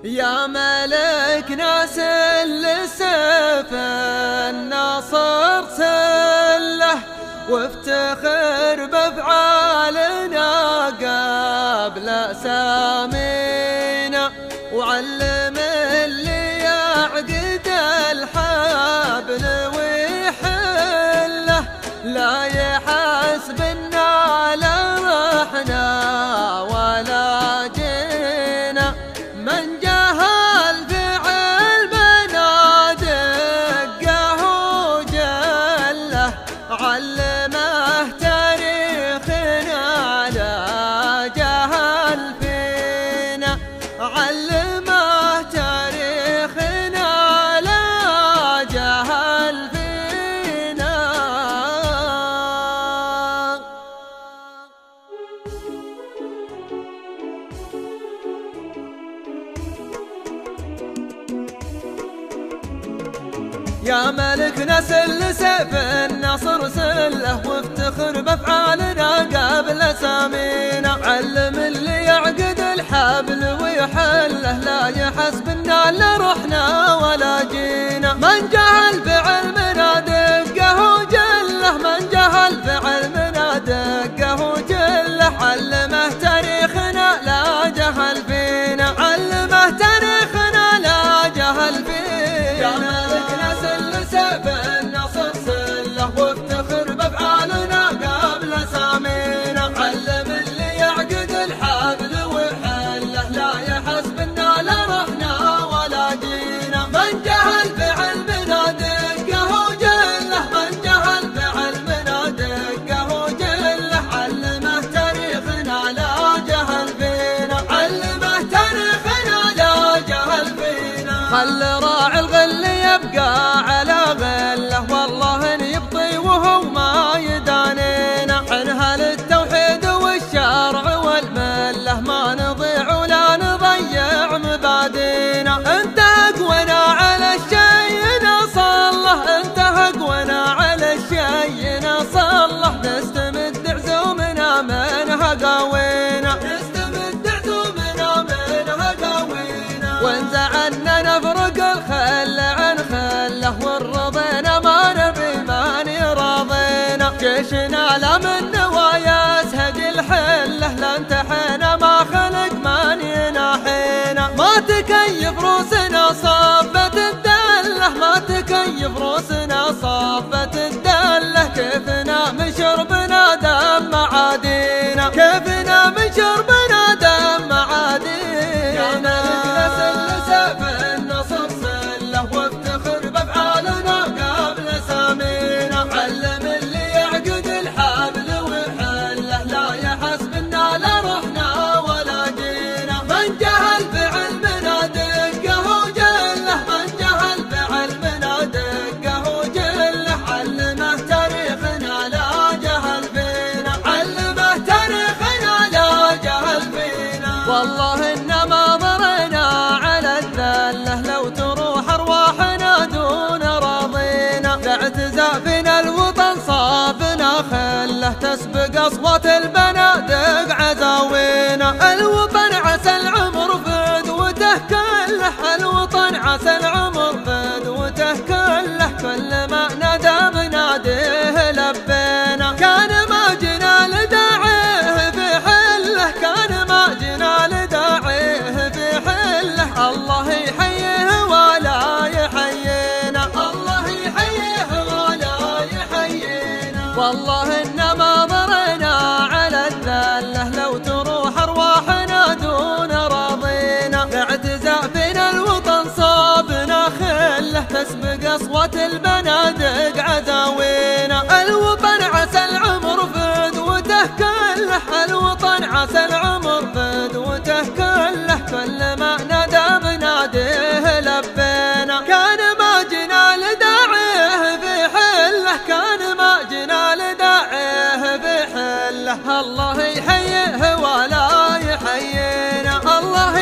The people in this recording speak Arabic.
يا ملك ناس السيف الناصر سله، وافتخر بافعالنا قبل سامينا، وعلم اللي يعقد الحبل ويحله، لا يحسبنا لا رحنا ولا جينا، من جهل فعل بنا دقه وجله، علمه تاريخنا لا جهل فينا، علمه تاريخنا لا جهل فينا. يا ملك نسل سيف الناصر سله، وافتخر بافعالنا قبل سامينا، علم اللي يعقد الحبل ويحله، لا يحسبنا لا رحنا ولا جينا، من جهل بعلمنا دقه وجله، من جهل بعلمنا دقه وجله، علمه تاريخنا لا جهل فينا، علمه تاريخنا لا جهل فينا. يا ملك نسل سيف الناصر سله، وافتخر بافعالنا قبل سامينا، علم اللي يعقد الحبل ويحله، لا يحسبنا لا رحنا ولا جينا، من جهل بعلمنا دقه وجله، من جهل بعلمنا دقه وجله، علمه تاريخنا لا جهل فينا، علمه تاريخنا لا جهل فينا. خل راعي الغل يبقى على غله، والله ان يبطي وهو ما يدانينا، عنها للتوحيد والشرع والمله، ما نضيع ولا نضيع مبادينا، انت اقونا على الشي نصله، انت اقونا على الشي نصله، نستمد عزومنا منها قوينا، نستمد عزومنا منها قوينا، وانزعلنا نفرق الخل عن خله، والرضينا ما نبي ماني راضينا، جيشنا لا من نوايا اسهج الحله، لا انتحينا ما خلق ماني ناحينا، ما تكيف روسنا صافت الدله، ما تكيف روسنا صافت الدله، كيفنا من شربنا دم معادينا، كيفنا من شربنا دم معادينا. يا ملك نسل سيف الناصر سله، وافتخر بافعالنا قبل سامينا، علم اللي يعقد الحبل ويحله، لا يحسبنا لا رحنا ولا جينا، من جهل بعلمنا دقه وجله، من جهل بعلمنا دقه وجله، علمه تاريخنا لا جهل فينا، علمه تاريخنا لا جهل فينا. والله انما ضرنا على الذله، لو تروح ارواحنا دون راضينا، باعتزافنا الوطن صافنا خله، تسبق اصوات البنادق عزاوينا، الوطن عسى العمر فدوته كله، الوطن عسى العمر فدوته كله، كل ما نادى بناديه لبينا، كان ما جنا لداعيه في حله، كان ما جنا لداعيه في حله، الله يحييه ولا يحيينا، الله يحييه ولا يحيينا. والله انما ضرنا على الذله، لو تروح ارواحنا دون راضينا، باعتزافنا الوطن صابنا خله، تسبق اصوات البنادق عزاوينا، الوطن عسى العمر فدوته كله، الوطن عسى العمر فدوته كله، كل ما نادى بناديه لبينا، كان ما جنا لداعيه في حله، كان ما جنا لداعيه في حله، الله يحييه ولا يحيينا، الله